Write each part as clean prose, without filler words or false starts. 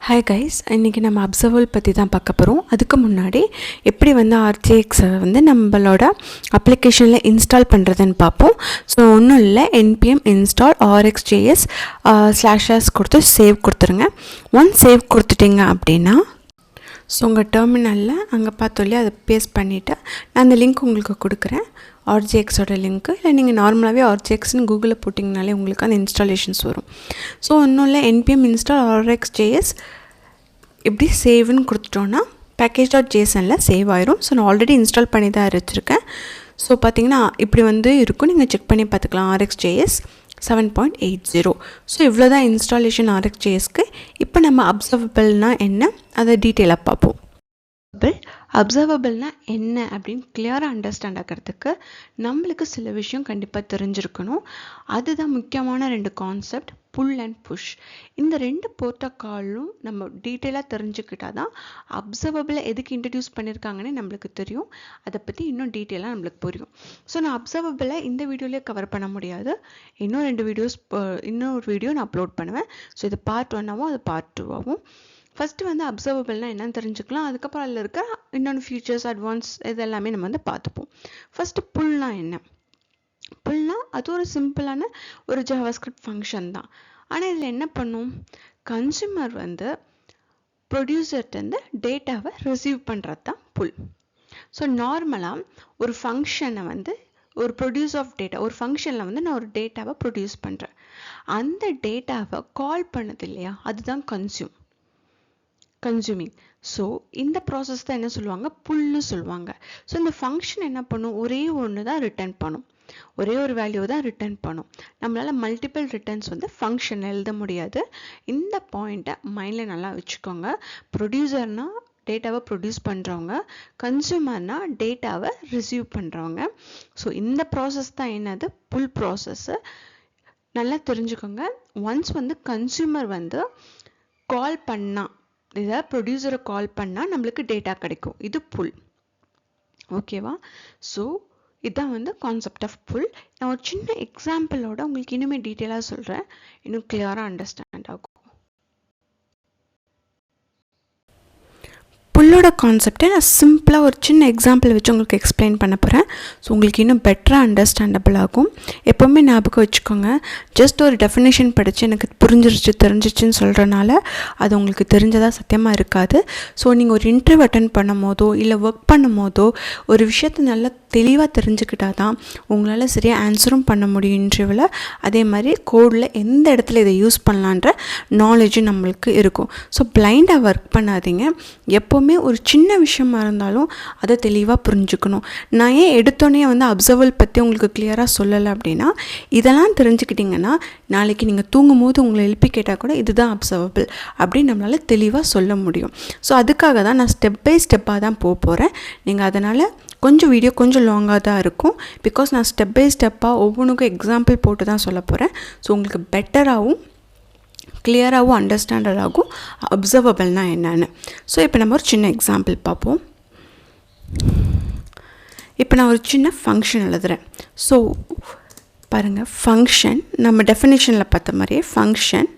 Hi guys, இன்றைக்கி நம்ம அப்சர்வல் பற்றி தான் பார்க்க போகிறோம். அதுக்கு முன்னாடி எப்படி வந்து ஆர்ஜிஎக்ஸை வந்து நம்மளோட அப்ளிகேஷனில் இன்ஸ்டால் பண்ணுறதுன்னு பார்ப்போம். ஸோ ஒன்றும் இல்லை, npm install rxjs /s கொடுத்து சேவ் கொடுத்துருங்க. ஒன்ஸ் சேவ் கொடுத்துட்டிங்க அப்படின்னா ஸோ உங்கள் டெர்மினலில் அங்கே பார்த்தோம் அதை பேஸ்ட் பண்ணிவிட்டு நான் அந்த லிங்க் உங்களுக்கு கொடுக்குறேன், ஆர்ஜிஎக்ஸோட லிங்க்கு. இல்லை நீங்கள் நார்மலாகவே ஆர்ஜிஎக்ஸ்னு கூகுளில் போட்டிங்கனாலே உங்களுக்கு அந்த இன்ஸ்டாலேஷன்ஸ் வரும். ஸோ ஒன்றும் இல்லை, npm install rxjs இப்படி சேவ்னு கொடுத்துட்டோன்னா package.jsonல சேவ் ஆயிரும். ஸோ நான் ஆல்ரெடி இன்ஸ்டால் பண்ணி தான் வச்சுருக்கேன். ஸோ பார்த்தீங்கன்னா இப்படி வந்து இருக்கும், நீங்கள் செக் பண்ணி பார்த்துக்கலாம். rxjs 7.80. ஸோ இவ்வளோ தான் இன்ஸ்டாலேஷன் rxjsக்கு. இப்போ நம்ம அப்சர்வபிள்னால் என்ன அதை டீட்டெயிலாக பார்ப்போம். அப்சர்வபிள்னால் என்ன அப்படின்னு கிளியராக அண்டர்ஸ்டாண்ட் ஆகிறதுக்கு நம்மளுக்கு சில விஷயம் கண்டிப்பாக தெரிஞ்சிருக்கணும். அதுதான் முக்கியமான 2 கான்செப்ட், புல் அண்ட் புஷ். இந்த 2 ப்ரோட்டோக்காலும் நம்ம டீட்டெயிலாக தெரிஞ்சுக்கிட்டால் தான் அப்சர்வபிளை எதுக்கு இன்ட்ரடியூஸ் பண்ணியிருக்காங்கன்னு நம்மளுக்கு தெரியும். அதை பற்றி இன்னும் டீட்டெயிலாக நம்மளுக்கு புரியும். ஸோ நான் அப்சர்வபிளை இந்த வீடியோலேயே கவர் பண்ண முடியாது. இன்னொரு வீடியோ நான் அப்லோட் பண்ணுவேன். ஸோ இது பார்ட் 1ஆகவும் அது பார்ட் 2ஆகவும். ஃபஸ்ட்டு வந்து அப்சர்வபிள்னால் என்னன்னு தெரிஞ்சுக்கலாம். அதுக்கப்புறம் அதில் இருக்க இன்னொன்று ஃபியூச்சர்ஸ், அட்வான்ஸ், இது எல்லாமே நம்ம வந்து பார்த்துப்போம். ஃபஸ்ட்டு புல்னால் என்ன? புல்னால் அது ஒரு சிம்பிளான ஒரு ஜாவாஸ்கிரிப்ட் ஃபங்க்ஷன் தான். ஆனால் இதில் என்ன பண்ணும், கன்சூமர் வந்து ப்ரொடியூசர்கிட்ட டேட்டாவை ரிசீவ் பண்ணுறது தான் புல். ஸோ நார்மலாக ஒரு ஃபங்க்ஷனை வந்து ஒரு ப்ரொடியூஸ் ஆஃப் டேட்டா, ஒரு ஃபங்க்ஷனில் வந்து நான் ஒரு டேட்டாவை ப்ரொடியூஸ் பண்ணுறேன். அந்த டேட்டாவை கால் பண்ணது இல்லையா, அதுதான் கன்சூமிங். ஸோ இந்த ப்ராசஸ் தான் என்ன சொல்லுவாங்க, புல்னு சொல்லுவாங்க. ஸோ இந்த ஃபங்க்ஷன் என்ன பண்ணும், ஒரே ஒன்று தான் ரிட்டர்ன் பண்ணும், ஒரே ஒரு வேல்யூ தான் ரிட்டர்ன் பண்ணும். நம்மளால் மல்டிபிள் ரிட்டர்ன்ஸ் வந்து ஃபங்க்ஷன் எழுத முடியாது. இந்த பாயிண்ட்டை மைண்டில் நல்லா வச்சுக்கோங்க. ப்ரொடியூசர்னால் டேட்டாவை ப்ரொடியூஸ் பண்ணுறவங்க, கன்சூமர்னால் டேட்டாவை ரிசீவ் பண்ணுறவங்க. ஸோ இந்த ப்ராசஸ் தான் என்னது, புல் ப்ராசஸ்ஸு. நல்லா தெரிஞ்சுக்கோங்க. ஒன்ஸ் வந்து கன்சூமர் வந்து கால் பண்ணால், இதை ப்ரொடியூசரை கால் பண்ணால் நம்மளுக்கு டேட்டா கிடைக்கும், இது புல். ஓகேவா? ஸோ இதுதான் வந்து கான்செப்ட் ஆஃப் புல். நான் ஒரு சின்ன எக்ஸாம்பிளோட உங்களுக்கு இன்னுமே டீட்டெயிலாக சொல்கிறேன், இன்னும் கிளியராக அண்டர்ஸ்டாண்ட் ஆகும். புல்லோட கான்செப்டை நான் சிம்பிளாக ஒரு சின்ன எக்ஸாம்பிள் வச்சு உங்களுக்கு எக்ஸ்பிளைன் பண்ண போகிறேன். ஸோ உங்களுக்கு இன்னும் பெட்டராக அண்டர்ஸ்டாண்டபிள் ஆகும். எப்போவுமே ஞாபகம் வச்சுக்கோங்க, ஜஸ்ட் ஒரு டெஃபினேஷன் படித்து எனக்கு தெரிஞ்சிச்சுன்னு சொல்கிறனால அது உங்களுக்கு தெரிஞ்சதாக சத்தியமாக இருக்காது. ஸோ நீங்கள் ஒரு இன்டர்வியூ அட்டென்ட் பண்ணும் போதோ இல்லை ஒர்க் பண்ணும் போதோ ஒரு விஷயத்தை நல்லா தெளிவாக தெரிஞ்சுக்கிட்டா தான் உங்களால் சரியாக ஆன்சரும் பண்ண முடியும் இன்டர்வியூவில். அதே மாதிரி கோடில் எந்த இடத்துல இதை யூஸ் பண்ணலான்ற நாலேஜும் நம்மளுக்கு இருக்கும். ஸோ பிளைண்டாக ஒர்க் பண்ணாதீங்க. எப்போவுமே ஒரு சின்ன விஷயமா இருந்தாலும் அதை தெளிவாக புரிஞ்சுக்கணும். நான் ஏன் எடுத்தோடனே வந்து அப்சர்வல் பற்றி உங்களுக்கு கிளியராக சொல்லலை அப்படின்னா, இதெல்லாம் தெரிஞ்சுக்கிட்டிங்கன்னா நாளைக்கு நீங்கள் தூங்கும் போது உங்களை எழுப்பி கேட்டால் கூட இதுதான் அப்சர்வபிள் அப்படின்னு நம்மளால் தெளிவாக சொல்ல முடியும். ஸோ அதுக்காக தான் நான் ஸ்டெப் பை ஸ்டெப்பாக தான் போகிறேன். நீங்கள் அதனால் கொஞ்சம் வீடியோ கொஞ்சம் லாங்காக தான் இருக்கும். பிகாஸ் நான் ஸ்டெப் பை ஸ்டெப்பாக ஒவ்வொன்றுக்கும் எக்ஸாம்பிள் போட்டு தான் சொல்ல போகிறேன். ஸோ உங்களுக்கு பெட்டராகவும் கிளியராகவும் அண்டர்ஸ்டாண்டட் ஆகும் அப்சர்வபிள்னால் என்னென்னு. ஸோ இப்போ நம்ம ஒரு சின்ன எக்ஸாம்பிள் பார்ப்போம். இப்போ நான் ஒரு சின்ன ஃபங்க்ஷன் எழுதுகிறேன். ஸோ பாருங்கள், ஃபங்க்ஷன் நம்ம டெஃபினேஷனில் பார்த்த மாதிரியே ஃபங்க்ஷன்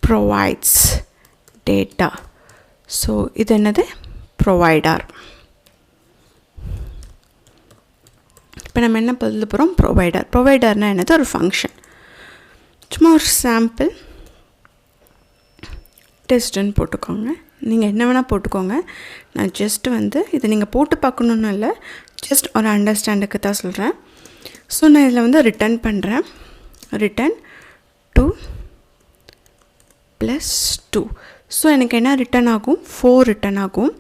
ப்ரொவைட்ஸ் டேட்டா. ஸோ இது என்னது, ப்ரொவைடர். இப்போ நம்ம என்ன பதில் போகிறோம், ப்ரொவைடர்னால் என்னது, ஒரு ஃபங்க்ஷன். சும்மா ஒரு சாம்பிள் டெஸ்ட்டுன்னு போட்டுக்கோங்க. நீங்கள் என்ன வேணால் போட்டுக்கோங்க. நான் ஜஸ்ட்டு வந்து இதை நீங்கள் போட்டு பார்க்கணுன்னு இல்லை, ஜஸ்ட் ஒரு அண்டர்ஸ்டாண்டுக்கு தான் சொல்கிறேன். ஸோ நான் இதில் வந்து ரிட்டர்ன் பண்ணுறேன், ரிட்டர்ன் 2 + 2. ஸோ எனக்கு என்ன ரிட்டர்ன் ஆகும், 4 ரிட்டர்ன் ஆகும்.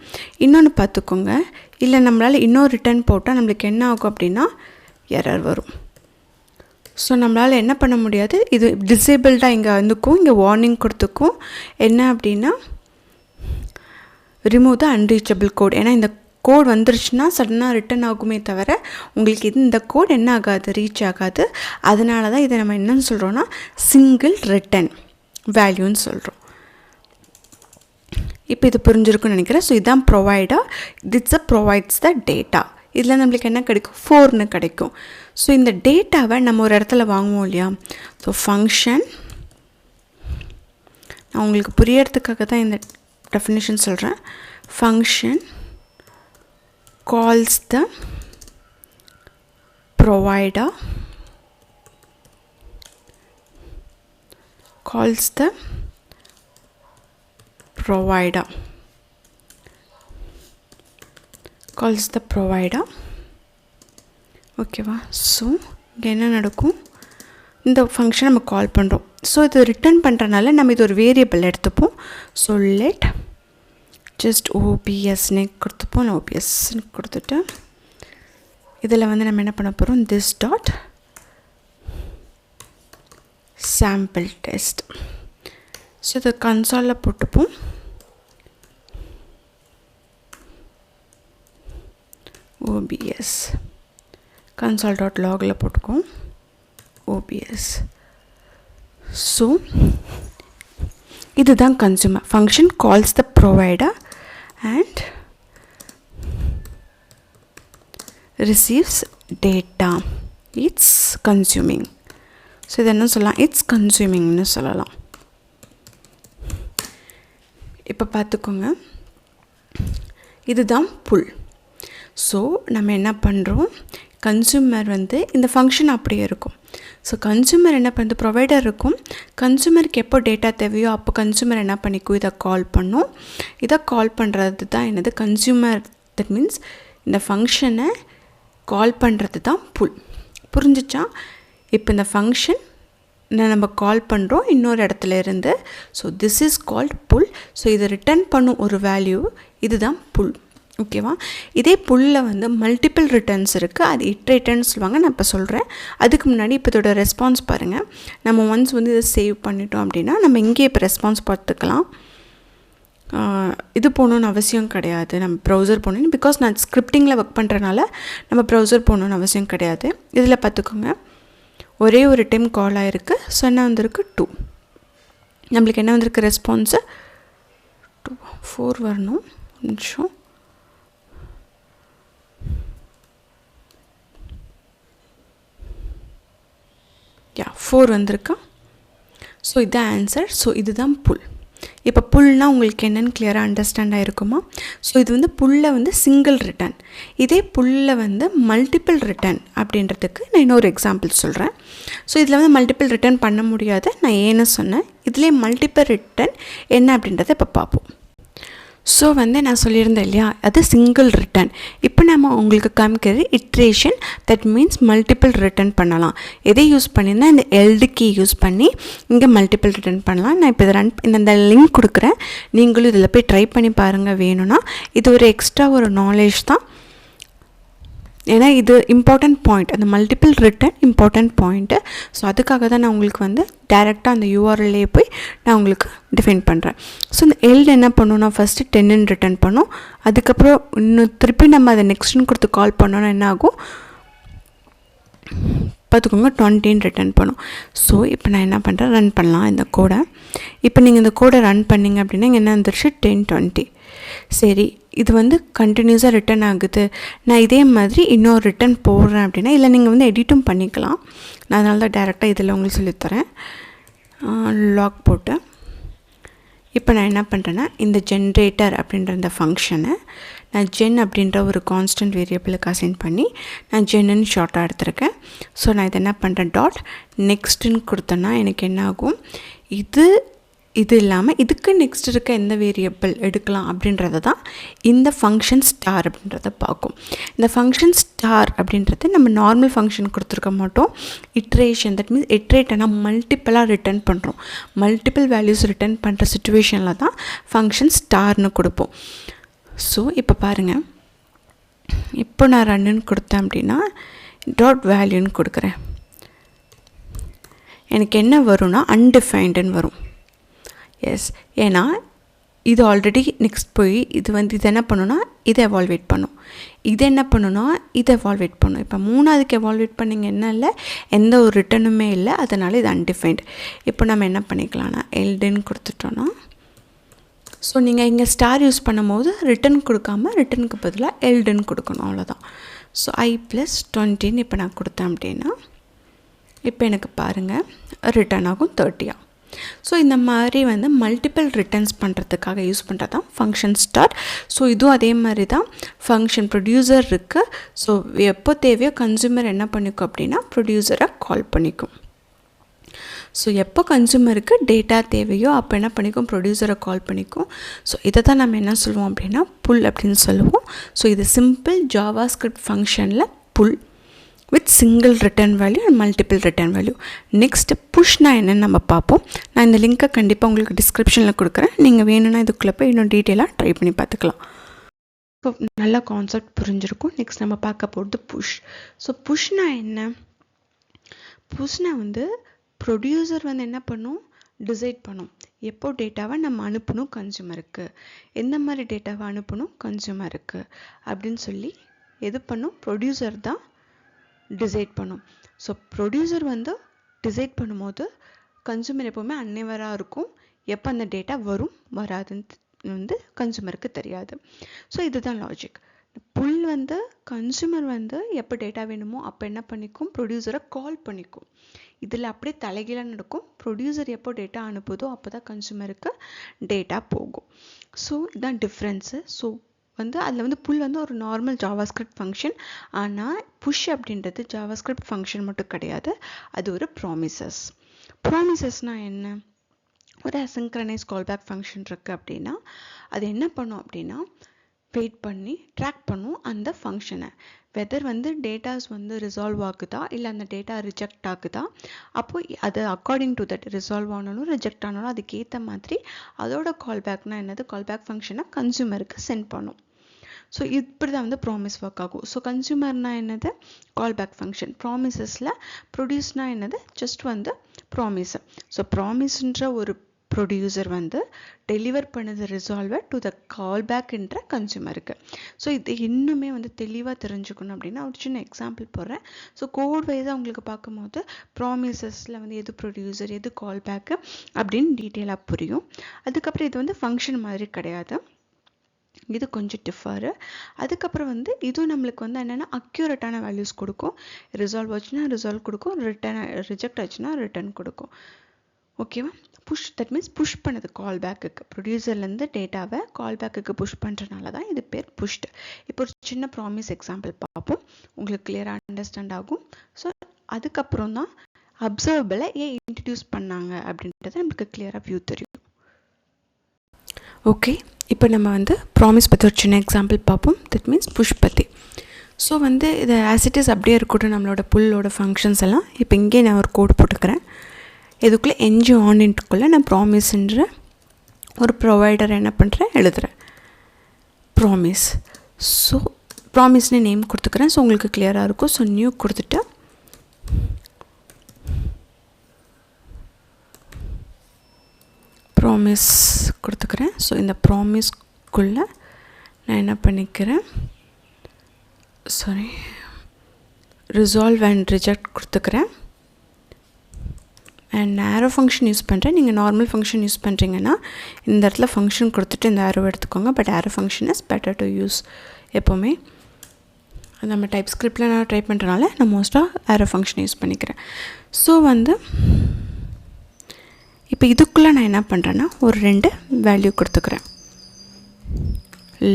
இன்னொன்று பார்த்துக்கோங்க, இல்லை நம்மளால் இன்னொரு ரிட்டர்ன் போட்டால் நம்மளுக்கு என்ன ஆகும் அப்படின்னா எரர் வரும். ஸோ நம்மளால் என்ன பண்ண முடியாது, இது டிசேபிள்டாக இங்கே வந்துக்கும், இங்கே வார்னிங் கொடுத்துக்கும். என்ன அப்படின்னா ரிமூவ் த அன்ரீச்சபிள் கோட். ஏன்னா இந்த கோட் வந்துருச்சுன்னா சடனாக ரிட்டர்ன் ஆகுமே தவிர உங்களுக்கு இந்த கோட் என்ன ஆகாது, ரீச் ஆகாது. அதனால தான் இதை நம்ம என்னன்னு சொல்கிறோன்னா சிங்கிள் ரிட்டர்ன் வேல்யூன்னு சொல்கிறோம். இப்போ இது புரிஞ்சிருக்குன்னு நினைக்கிறேன். ஸோ இதுதான் ப்ரொவைடர், ப்ரொவைட்ஸ் த டேட்டா. இதில் நம்மளுக்கு என்ன கிடைக்கும், 4ன்னு கிடைக்கும். ஸோ இந்த டேட்டாவை நம்ம ஒரு இடத்துல வாங்குவோம் இல்லையா. ஸோ ஃபங்க்ஷன் நான் உங்களுக்கு புரியறதுக்காக தான் இந்த டெஃபினிஷன் சொல்கிறேன். ஃபங்க்ஷன் calls the provider ஓகேவா. ஸோ இங்கே என்ன நடக்கும், இந்த ஃபங்க்ஷன் நம்ம கால் பண்ணுறோம். ஸோ இது ரிட்டர்ன் பண்ணுறனால நம்ம இது ஒரு வேரியபிள் எடுத்துப்போம். ஸோ லெட் ஜஸ்ட் ஓபிஎஸ்ன்னு கொடுத்துப்போம். நான் ஓபிஎஸ்ன்னு கொடுத்துட்டு இதில் வந்து நம்ம என்ன பண்ண போகிறோம், this dot sample test. So இதை கன்சோலில் போட்டுப்போம். ஓபிஎஸ் console.logல போட்டுக்கோம் OBS. ஸோ இதுதான் consumer function calls the provider and receives data. It's consuming. So இது என்ன சொல்லலாம், இட்ஸ் கன்சூமிங்னு சொல்லலாம். இப்போ பார்த்துக்கோங்க, இதுதான் புல். ஸோ நம்ம என்ன பண்ணுறோம், கன்சூமர் வந்து இந்த ஃபங்க்ஷன் அப்படியே இருக்கும். ஸோ கன்சூமர் என்ன பண்ணுறது, ப்ரொவைடர் இருக்கும். கன்சூமருக்கு எப்போ டேட்டா தேவையோ அப்போ கன்சூமர் என்ன பண்ணிக்கும், இதை கால் பண்ணும். இதை கால் பண்ணுறது தான் என்னது கன்சூமர். தட் மீன்ஸ் இந்த ஃபங்க்ஷனை கால் பண்ணுறது தான் புல். புரிஞ்சிச்சா? இப்போ இந்த ஃபங்க்ஷன் நம்ம கால் பண்ணுறோம் இன்னொரு இடத்துல இருந்து. So this is called pull. So இதை ரிட்டர்ன் பண்ணும் ஒரு வேல்யூ, இதுதான் புல். ஓகேவா? இதே புல்லில் வந்து மல்டிபிள் ரிட்டர்ன்ஸ் இருக்குது. அது இட்ரேட்டர்ன்னு சொல்லுவாங்க. நான் இப்போ சொல்கிறேன். அதுக்கு முன்னாடி இப்போ இதோட ரெஸ்பான்ஸ் பாருங்கள். நம்ம ஒன்ஸ் வந்து இதை சேவ் பண்ணிட்டோம் அப்படின்னா நம்ம இங்கே இப்போ ரெஸ்பான்ஸ் பார்த்துக்கலாம். இது போகணுன்னு அவசியம் கிடையாது, நம்ம ப்ரௌசர் போகணும். பிகாஸ் நான் ஸ்கிரிப்டிங்கில் ஒர்க் பண்ணுறனால நம்ம ப்ரௌசர் போகணுன்னு அவசியம் கிடையாது. இதில் பார்த்துக்கோங்க, ஒரே ஒரு டைம் கால் ஆகிருக்கு. ஸோ என்ன வந்திருக்கு, 2. நம்மளுக்கு என்ன வந்திருக்கு, ரெஸ்பான்ஸு 2. 4 வரணும், நிமிஷம். யா 4 வந்திருக்கா. ஸோ இதுதான் ஆன்சர். ஸோ இதுதான் புல். இப்போ புல்னால் உங்களுக்கு என்னென்னு கிளியராக அண்டர்ஸ்டாண்ட் ஆகிருக்குமா? ஸோ இது வந்து புல்லை வந்து சிங்கிள் ரிட்டர்ன். இதே புல்லில் வந்து மல்டிபிள் ரிட்டர்ன் அப்படின்றதுக்கு நான் இன்னொரு எக்ஸாம்பிள் சொல்கிறேன். ஸோ இதில் வந்து மல்டிபிள் ரிட்டர்ன் பண்ண முடியாது, நான் ஏன்னு சொன்னேன். இதிலே மல்டிபிள் ரிட்டர்ன் என்ன அப்படின்றத இப்போ பார்ப்போம். ஸோ வந்து நான் சொல்லியிருந்தேன் இல்லையா, அது சிங்கிள் ரிட்டர்ன். இப்போ நம்ம உங்களுக்கு காமிக்கிறது iteration. That means multiple return பண்ணலாம். எதை யூஸ் பண்ணியிருந்தேன், இந்த எல்டு கீ யூஸ் பண்ணி இங்கே மல்டிபிள் ரிட்டர்ன் பண்ணலாம். நான் இப்போ இதை இந்த லிங்க் கொடுக்குறேன், நீங்களும் இதில் போய் ட்ரை பண்ணி பாருங்கள் வேணும்னா. இது ஒரு எக்ஸ்ட்ரா ஒரு நாலேஜ் தான். ஏன்னா இது இம்பார்ட்டண்ட் பாயிண்ட், அந்த multiple return important point. So அதுக்காக தான் நான் உங்களுக்கு வந்து டைரெக்டாக அந்த யூஆர்எல்லே போய் நான் உங்களுக்கு டிஃபைன் பண்ணுறேன். ஸோ இந்த எல்டு என்ன பண்ணணும்னா ஃபஸ்ட்டு 10ன்னு ரிட்டர்ன் பண்ணும். அதுக்கப்புறம் இன்னும் திருப்பி நம்ம அதை நெக்ஸ்ட்னு கொடுத்து கால் பண்ணோன்னா என்ன ஆகும் பார்த்துக்கோங்க, 20ன்னு ரிட்டர்ன் பண்ணும். ஸோ இப்போ நான் என்ன பண்ணுறேன், ரன் பண்ணலாம் இந்த கோடை. இப்போ நீங்கள் இந்த கோடை ரன் பண்ணிங்க அப்படின்னா இங்கே என்ன வந்துருச்சு, 10, 20. சரி, இது வந்து கண்டினியூஸாக ரிட்டர்ன் ஆகுது. நான் இதே மாதிரி இன்னொரு ரிட்டர்ன் போடுறேன் அப்படின்னா இல்லை நீங்கள் வந்து எடிட்டும் பண்ணிக்கலாம். நான் அதனால தான் டைரெக்டாக இதில் உங்களுக்கு சொல்லித்தரேன். லாக் போட்டு இப்போ நான் என்ன பண்ணுறேன்னா இந்த ஜென்ரேட்டர் அப்படின்ற இந்த ஃபங்க்ஷனை நான் ஜென் அப்படின்ற ஒரு கான்ஸ்டன்ட் வேரியபிளுக்கு அசைன் பண்ணி நான் ஜென்னு ஷார்ட்டாக எடுத்திருக்கேன். ஸோ நான் இதை என்ன பண்ணுறேன், டாட் நெக்ஸ்ட்டுன்னு கொடுத்தேன்னா எனக்கு என்ன ஆகும், இது இல்லாமல் இதுக்கு நெக்ஸ்ட் இருக்க எந்த வேரியபிள் எடுக்கலாம் அப்படின்றத தான் இந்த ஃபங்க்ஷன் ஸ்டார் அப்படின்றத பார்க்கும். இந்த ஃபங்க்ஷன் ஸ்டார் அப்படின்றது நம்ம நார்மல் ஃபங்க்ஷன் கொடுத்துருக்க மாட்டோம். இட்ரேஷன், தட் மீன்ஸ் இட்ரேட்டனா மல்டிப்பிளாக ரிட்டர்ன் பண்ணுறோம். மல்டிபிள் வேல்யூஸ் ரிட்டர்ன் பண்ணுற சிச்சுவேஷனில் தான் ஃபங்க்ஷன் ஸ்டார்னு கொடுப்போம். ஸோ இப்போ பாருங்கள், இப்போ நான் ரன்னுன்னு கொடுத்தேன் அப்படின்னா டாட் வேல்யூன்னு கொடுக்குறேன். எனக்கு என்ன வரும்னா அன்டிஃபைன்டுன்னு வரும். எஸ், ஏன்னா இது ஆல்ரெடி நெக்ஸ்ட் போய் இது என்ன பண்ணுன்னா இதை எவால்வேட் பண்ணும், இது என்ன பண்ணுன்னா இதை எவால்வேட் பண்ணும். இப்போ 3ஆவதுக்கு எவால்வேட் பண்ணிங்க என்ன இல்லை, எந்த ஒரு ரிட்டனுமே இல்லை, அதனால் இது அன்டிஃபைன்டு. இப்போ நம்ம என்ன பண்ணிக்கலாம்னா எல்டுன்னு கொடுத்துட்டோன்னா, ஸோ நீங்கள் இங்கே ஸ்டார் யூஸ் பண்ணும் போது ரிட்டன் கொடுக்காம ரிட்டனுக்கு பதிலாக எல்டுன்னு கொடுக்கணும், அவ்வளோதான். ஸோ i+20ன்னு இப்போ நான் கொடுத்தேன் அப்படின்னா இப்போ எனக்கு பாருங்கள் ரிட்டன் ஆகும் 30. ஸோ இந்த மாதிரி வந்து மல்டிபிள் ரிட்டர்ன்ஸ் பண்ணுறதுக்காக யூஸ் பண்ணுறது தான் ஃபங்க்ஷன் ஸ்டார்ட். ஸோ இதுவும் அதே மாதிரி தான் ஃபங்க்ஷன் ப்ரொடியூசர் இருக்குது. ஸோ எப்போ தேவையோ கன்சூமர் என்ன பண்ணிக்கும் அப்படின்னா ப்ரொடியூசரை கால் பண்ணிக்கும். ஸோ எப்போ கன்சூமருக்கு டேட்டா தேவையோ அப்போ என்ன பண்ணிக்கும் ப்ரொடியூசரை கால் பண்ணிக்கும். ஸோ இதை தான் நம்ம என்ன சொல்லுவோம் அப்படின்னா புல் அப்படின்னு சொல்லுவோம். ஸோ இது சிம்பிள் ஜாவா ஸ்கிரிப்ட் ஃபங்க்ஷனில் pull with single return value and multiple return value. Next புஷ்னா என்னென்னு நம்ம பார்ப்போம். நான் இந்த லிங்க்கை கண்டிப்பாக உங்களுக்கு டிஸ்கிரிப்ஷனில் கொடுக்குறேன். நீங்கள் வேணும்னா இதுக்குள்ளே போய் இன்னும் டீட்டெயிலாக ட்ரை பண்ணி பார்த்துக்கலாம். ஸோ நல்ல கான்செப்ட் புரிஞ்சிருக்கும். நெக்ஸ்ட் நம்ம பார்க்க போகிறது புஷ். ஸோ புஷ்னா என்ன? புஷ்னா வந்து ப்ரொடியூசர் வந்து என்ன பண்ணும், டிசைட் பண்ணும் எப்போ டேட்டாவை நம்ம அனுப்பணும் கன்சூமருக்கு, எந்த மாதிரி டேட்டாவை அனுப்பணும் கன்சூமருக்கு அப்படின்னு சொல்லி எது பண்ணும், ப்ரொடியூசர் தான் டிசைட் பண்ணும். ஸோ ப்ரொடியூசர் வந்து டிசைட் பண்ணும்போது கன்சூமர் எப்போவுமே அன்னிவராக இருக்கும். எப்போ அந்த டேட்டா வரும் வராதுன்னு வந்து கன்சூமருக்கு தெரியாது. ஸோ இதுதான் லாஜிக். புல் வந்து கன்சூமர் வந்து எப்போ டேட்டா வேணுமோ அப்போ என்ன பண்ணிக்கும், ப்ரொடியூசரை கால் பண்ணிக்கும். இதில் அப்படியே தலைகீழாக நடக்கும். ப்ரொடியூசர் எப்போ டேட்டா அனுப்புதோ அப்போ தான் கன்சூமருக்கு டேட்டா போகும். ஸோ இதுதான் டிஃப்ரென்ஸு. ஸோ வந்து அதில் வந்து புல் வந்து ஒரு நார்மல் ஜாவாஸ்கிரிப்ட் ஃபங்க்ஷன். ஆனால் புஷ் அப்படின்றது ஜாவாஸ்கிரிப்ட் ஃபங்க்ஷன் மட்டும் கிடையாது, அது ஒரு ப்ராமிசஸ். ப்ராமிசஸ்னால் என்ன? ஒரு அசிங்க்ரனைஸ் கால்பேக் ஃபங்க்ஷன் இருக்குது அப்படின்னா அது என்ன பண்ணும் அப்படின்னா வெயிட் பண்ணி ட்ராக் பண்ணும் அந்த ஃபங்க்ஷனை. வெதர் வந்து டேட்டாஸ் வந்து ரிசால்வ் ஆகுதா இல்லை அந்த டேட்டா ரிஜெக்ட் ஆகுதா, அப்போது அது அக்கார்டிங் டு தட் ரிசால்வ் ஆனாலும் ரிஜெக்ட் ஆனாலும் அதுக்கேற்ற மாதிரி அதோட கால்பேக்னா என்னது, கால்பேக் ஃபங்க்ஷனை கன்சூமருக்கு சென்ட் பண்ணும். ஸோ இப்படி தான் வந்து ப்ராமிஸ் ஒர்க் ஆகும். ஸோ கன்சூமர்னால் என்னது, கால்பேக் ஃபங்க்ஷன். ப்ராமிசஸில் ப்ரொடியூஸ்னால் என்னது, ஜஸ்ட் வந்து ப்ராமிஸ். ஸோ ப்ராமிஸ்ன்ற ஒரு ப்ரொடியூசர் வந்து டெலிவர் பண்ணது ரிசால்வர் டு த கால்பேக்ன்ற கன்சூமருக்கு. ஸோ இது இன்னுமே வந்து தெளிவாக தெரிஞ்சுக்கணும் அப்படின்னா ஒரு சின்ன எக்ஸாம்பிள் போடுறேன். ஸோ கோட் வைஸாக உங்களுக்கு பார்க்கும்போது ப்ராமிசஸில் வந்து எது ப்ரொடியூசர் எது கால்பேக்கு அப்படின்னு டீட்டெயிலாக புரியும். அதுக்கப்புறம் இது வந்து ஃபங்க்ஷன் மாதிரி கிடையாது, இது கொஞ்சம் டிஃபரு. அதுக்கப்புறம் வந்து இதுவும் நம்மளுக்கு வந்து என்னென்னா அக்யூரேட்டான வேல்யூஸ் கொடுக்கும். ரிசால்வ் ஆச்சுன்னா ரிசால்வ் கொடுக்கும், ரிஜெக்ட் ஆச்சுன்னா ரிட்டர்ன் கொடுக்கும். ஓகேவா? புஷ் தட் மீன்ஸ் புஷ் பண்ணது கால்பேக்குக்கு, ப்ரொடியூசர்லேருந்து டேட்டாவை கால்பேக்குக்கு புஷ் பண்ணுறதுனால தான் இது பேர் புஷ்டு. இப்போ ஒரு சின்ன ப்ராமிஸ் எக்ஸாம்பிள் பார்ப்போம், உங்களுக்கு கிளியராக அண்டர்ஸ்டாண்ட் ஆகும். ஸோ அதுக்கப்புறம் தான் அப்சர்வபிளை ஏன் இன்ட்ரடியூஸ் பண்ணாங்க அப்படின்றது நம்மளுக்கு கிளியராக வியூ தெரியும். ஓகே, இப்போ நம்ம வந்து ப்ராமிஸ் பற்றி ஒரு சின்ன எக்ஸாம்பிள் பார்ப்போம். தட் மீன்ஸ் புஷ் பற்றி. ஸோ வந்து இது ஆசிட்டிஸ் அப்படியே இருக்கட்டும் நம்மளோட புல்லோட ஃபங்க்ஷன்ஸ் எல்லாம். இப்போ இங்கே நான் ஒரு கோடு போட்டுக்கிறேன். இதுக்குள்ளே என்ஜி ஆன்ட்டுக்குள்ளே நான் ப்ராமிஸ்ன்ற ஒரு ப்ரொவைடர் என்ன பண்ணுறேன், எழுதுகிறேன் ப்ராமிஸ். ஸோ ப்ராமிஸ்னு நேம் கொடுத்துக்கிறேன். ஸோ உங்களுக்கு கிளியராக இருக்கும். ஸோ நியூ கொடுத்துட்டு ப்ராமிஸ் கொடுத்துக்கிறேன். ஸோ இந்த ப்ராமிஸ்க்குள்ளே நான் என்ன பண்ணிக்கிறேன், ரிசால்வ் அண்ட் ரிஜெக்ட் கொடுத்துக்கிறேன். அண்ட் ஆரோ ஃபங்க்ஷன் யூஸ் பண்ணுறேன். நீங்கள் நார்மல் ஃபங்க்ஷன் யூஸ் பண்ணுறீங்கன்னா இந்த இடத்துல ஃபங்க்ஷன் கொடுத்துட்டு இந்த ஆரோ எடுத்துக்கோங்க. But arrow function is better to use. எப்போவுமே நம்ம டைப் ஸ்கிரிப்டில் நான் ட்ரை பண்ணுறனால நான் மோஸ்ட்டாக ஆரோ ஃபங்க்ஷன் யூஸ் பண்ணிக்கிறேன். ஸோ வந்து இப்போ இதுக்குள்ளே நான் என்ன பண்ணுறேன்னா ஒரு 2 வேல்யூ கொடுத்துக்கிறேன்.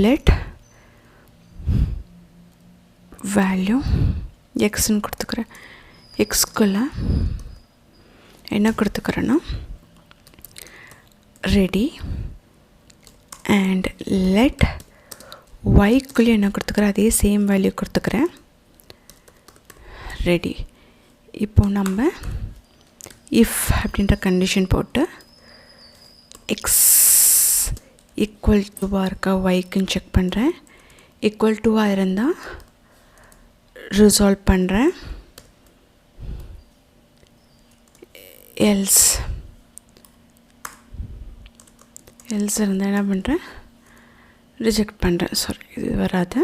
லெட் வேல்யூ எக்ஸ்ன்னு கொடுத்துக்கிறேன். எக்ஸ்குள்ளே என்ன கொடுத்துக்கிறேன்னா ரெடி அண்ட் லெட் ஒய்க்குள்ளே என்ன கொடுத்துக்கிறேன், அதே சேம் வேல்யூ கொடுத்துக்கிறேன், ரெடி. இப்போது நம்ம இஃப் அப்படின்ற கண்டிஷன் போட்டு எக்ஸ் ஈக்குவல் டுவாக இருக்கா ஒய்க்குன்னு செக் பண்ணுறேன். ஈக்குவல் டுவாக இருந்தால் ரிசால்வ் பண்ணுறேன். எல்ஸ் இருந்தால் என்ன பண்ணுறேன், ரிஜெக்ட் பண்ணுறேன். இது வராது.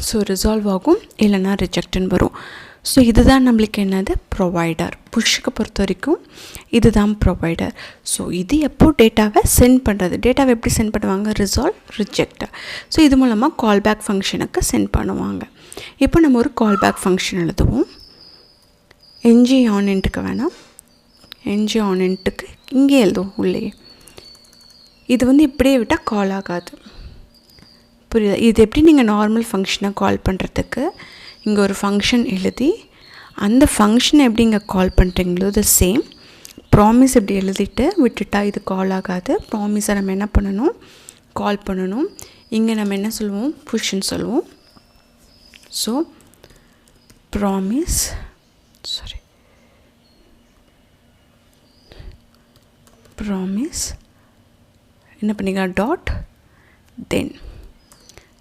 ஸோ ரிசால்வ் ஆகும், இல்லைன்னா ரிஜெக்ட்னு வரும். ஸோ இதுதான் நம்மளுக்கு என்னது ப்ரொவைடர். புஷ்ஷுக்கு பொறுத்த வரைக்கும் இதுதான் ப்ரொவைடர். ஸோ இது எப்போ டேட்டாவை சென்ட் பண்ணுறது, டேட்டாவை எப்படி சென்ட் பண்ணுவாங்க, ரிசால்வ் ரிஜெக்ட். ஸோ இது மூலமாக கால்பேக் ஃபங்க்ஷனுக்கு சென்ட் பண்ணுவாங்க. இப்போ நம்ம ஒரு கால்பேக் ஃபங்க்ஷன் எழுதுவோம். என்ஜி ஆன்ட்டுக்கு வேணாம், என்ஜி ஆன் இன்ட்டுக்கு இங்கே எழுதும் உள்ளே. இது வந்து இப்படியே விட்டால் கால் ஆகாது. புரியுதா? இது எப்படி நீங்கள் நார்மல் ஃபங்க்ஷனை கால் பண்ணுறதுக்கு இங்கே ஒரு ஃபங்க்ஷன் எழுதி அந்த ஃபங்க்ஷனை எப்படி இங்கே கால் பண்ணுறீங்களோ த சேம் ப்ராமிஸ் இப்படி எழுதிட்டு விட்டுட்டா இது கால் ஆகாது. ப்ராமிஸை நம்ம என்ன பண்ணணும், கால் பண்ணணும். இங்கே நம்ம என்ன சொல்லுவோம், புஷ்ன்னு சொல்லுவோம். ஸோ ப்ராமிஸ் என்ன பண்ணிக்கலாம், டாட்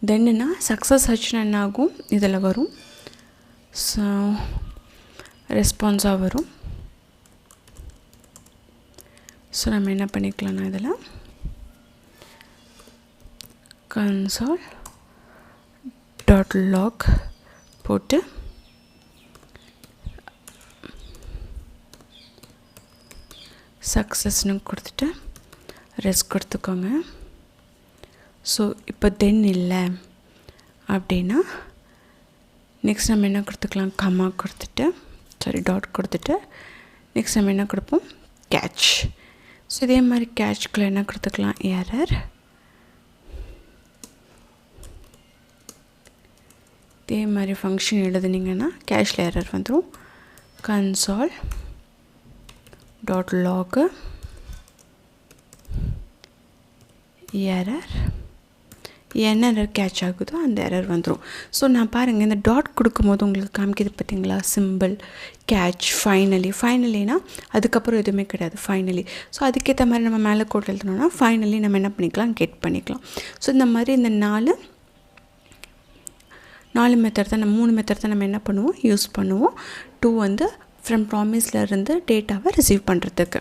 தென்னுனா சக்ஸஸ் ஆச்சுன்னா என்ன ஆகும், இதில் வரும். ஸோ ரெஸ்பான்ஸாக வரும். ஸோ நம்ம என்ன பண்ணிக்கலாம்னா இதில் console.log போட்டு சக்ஸஸ்னு கொடுத்துட்டு ரெஸ்ட் கொடுத்துக்கோங்க. ஸோ இப்போ தென் இல்லை அப்படின்னா நெக்ஸ்ட் நம்ம என்ன கொடுத்துக்கலாம், கமா கொடுத்துட்டு டாட் கொடுத்துட்டு நெக்ஸ்ட் நம்ம என்ன கொடுப்போம், கேட்ச். ஸோ இதே மாதிரி கேட்ச்குள்ளே என்ன கொடுத்துக்கலாம், எரர். இதே மாதிரி ஃபங்க்ஷன் எழுதுனீங்கன்னா கேட்ச்சில் எரர் வந்துடும். console.log எரர், என்ன எரர் கேட்ச் ஆகுதோ அந்த எரர் வந்துடும். ஸோ நான் பாருங்கள் இந்த டாட் கொடுக்கும்போது உங்களுக்கு காமிக்கிது பார்த்தீங்களா, சிம்பிள் கேட்ச் ஃபைனலினா அதுக்கப்புறம் எதுவுமே கிடையாது, ஃபைனலி. ஸோ அதுக்கேற்ற மாதிரி நம்ம மேலே கோட் எழுதணும்னா ஃபைனலி நம்ம என்ன பண்ணிக்கலாம், கெட் பண்ணிக்கலாம். ஸோ இந்த மாதிரி இந்த நாலு மெத்தட் தான், நம்ம 3 மெத்தட் தான் நம்ம என்ன பண்ணுவோம், யூஸ் பண்ணுவோம். 2 வந்து ஃப்ரம் ப்ராமிஸ்லேருந்து டேட்டாவை ரிசீவ் பண்ணுறதுக்கு.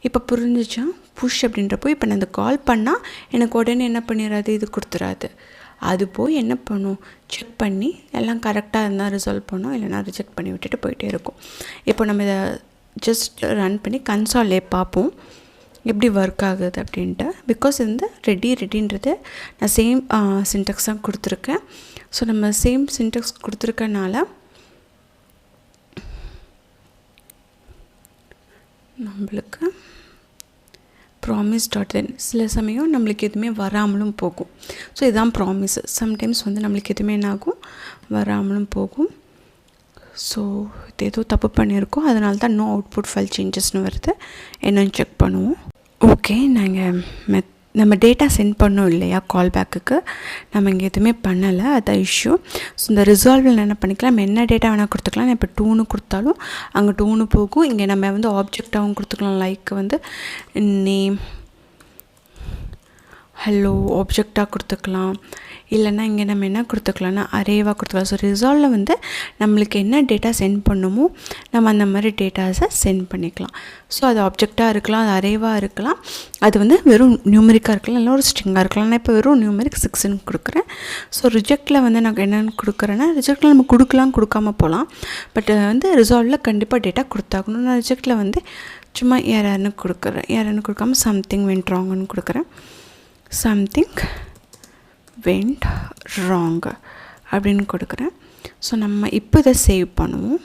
இப்போ புரிஞ்சிச்சா, புஷ் அப்படின்றப்போ இப்போ நான் இந்த கால் பண்ணால் எனக்கு உடனே என்ன பண்ணிடாது, இது கொடுத்துடாது. அது போய் என்ன பண்ணும், செக் பண்ணி எல்லாம் கரெக்டாக இருந்தால் ரிசால்வ் பண்ணும், இல்லைனா ரிஜெக்ட் பண்ணி விட்டுட்டு போயிட்டே இருக்கும். இப்போ நம்ம இதை ஜஸ்ட் ரன் பண்ணி கன்சாலே பார்ப்போம் எப்படி ஒர்க் ஆகுது அப்படின்ட்டு. பிகாஸ் இந்த ரெடின்றது நான் சேம் சின்டெக்ஸ் தான் கொடுத்துருக்கேன். ஸோ நம்ம சேம் சின்டெக்ஸ் கொடுத்துருக்கனால நம்மளுக்கு ப்ராமிஸ்.then சில சமயம் நம்மளுக்கு எதுவுமே வராமலும் போகும். ஸோ இதுதான் ப்ராமிஸ். சம்டைம்ஸ் வந்து நம்மளுக்கு எதுவுமே என்ன ஆகும், வராமலும் போகும். ஸோ இது ஏதோ தப்பு பண்ணியிருக்கோம், அதனால தான் நோ அவுட்புட் ஃபைல் சேஞ்சஸ்னு வருது. என்னன்னு செக் பண்ணுவோம். ஓகே, நாங்கள் நம்ம டேட்டா சென்ட் பண்ணோம் இல்லையா கால் பேக்குக்கு, நம்ம இங்கே எதுவுமே பண்ணலை, அதான் இஷ்யூ. ஸோ இந்த ரிசால்வில் என்ன பண்ணிக்கலாம், நம்ம என்ன டேட்டா வேணால் கொடுத்துக்கலாம். இப்போ 2ன்னு கொடுத்தாலும் அங்கே 2ன்னு போகும். இங்கே நம்ம வந்து ஆப்ஜெக்டாகவும் கொடுத்துக்கலாம், லைக் வந்து நேம் ஹலோ ஆப்ஜெக்டாக கொடுத்துக்கலாம். இல்லைன்னா இங்கே நம்ம என்ன கொடுத்துக்கலாம்னா அரேவாக கொடுத்துக்கலாம். ஸோ ரிசால்வில் வந்து நம்மளுக்கு என்ன டேட்டா சென்ட் பண்ணுமோ நம்ம அந்த மாதிரி டேட்டாஸை சென்ட் பண்ணிக்கலாம். ஸோ அது ஆப்ஜெக்டாக இருக்கலாம், அது அரேவாக இருக்கலாம், அது வந்து வெறும் நியூமெரிக்காக இருக்கலாம், இல்லை ஒரு ஸ்ட்ரிங்காக இருக்கலாம். நான் இப்போ வெறும் நியூமெரிக் 6ன்னு கொடுக்குறேன். ஸோ ரிஜெக்டில் வந்து நான் என்னென்னு கொடுக்குறேன்னா, ரிஜெக்டில் நம்ம கொடுக்காம போகலாம். பட் வந்து ரிசால்வில் கண்டிப்பாக டேட்டா கொடுத்தாகணும். நான் ரிஜெக்டில் வந்து சும்மா யாராருன்னு கொடுக்காம சம்திங் வென்ட் ராங்குன்னு கொடுக்குறேன். சம்திங் வெண்ட் ராங் அப்படின்னு கொடுக்குறேன். ஸோ நம்ம இப்போ இதை சேவ் பண்ணுவோம்.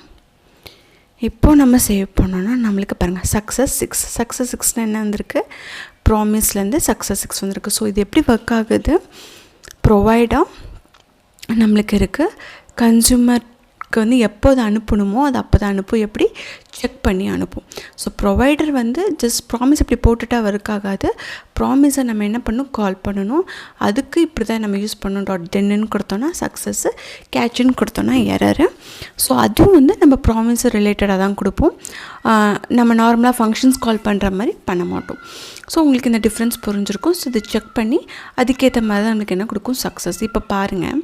இப்போது நம்ம சேவ் பண்ணோன்னா நம்மளுக்கு பாருங்கள் சக்ஸஸ் 6 என்ன வந்திருக்கு, ப்ராமிஸ்லேருந்து சக்ஸஸ் 6 வந்திருக்கு. ஸோ இது எப்படி ஒர்க் ஆகுது, ப்ரொவைடாக நம்மளுக்கு இருக்குது. கன்சூமருக்கு வந்து எப்போ அதை அனுப்பணுமோ அது அப்போ தான் அனுப்பும், எப்படி செக் பண்ணி அனுப்பும். ஸோ ப்ரொவைடர் வந்து ஜஸ்ட் ப்ராமிஸ் இப்படி போட்டுட்டா ஒர்க் ஆகாது. ப்ராமிஸை நம்ம என்ன பண்ணணும், கால் பண்ணணும். அதுக்கு இப்படி தான் நம்ம யூஸ் பண்ணணும். .then கொடுத்தோன்னா சக்ஸஸ்ஸு, கேட்சுன்னு கொடுத்தோன்னா எரரு. ஸோ அதுவும் வந்து நம்ம ப்ராமிஸ் ரிலேட்டடாக தான் கொடுப்போம். நம்ம நார்மலாக ஃபங்க்ஷன்ஸ் கால் பண்ணுற மாதிரி பண்ண மாட்டோம். ஸோ உங்களுக்கு இந்த டிஃப்ரென்ஸ் புரிஞ்சிருக்கும். ஸோ இது செக் பண்ணி அதுக்கேற்ற மாதிரி தான் நம்மளுக்கு என்ன கொடுக்கும், சக்ஸஸ். இப்போ பாருங்கள்,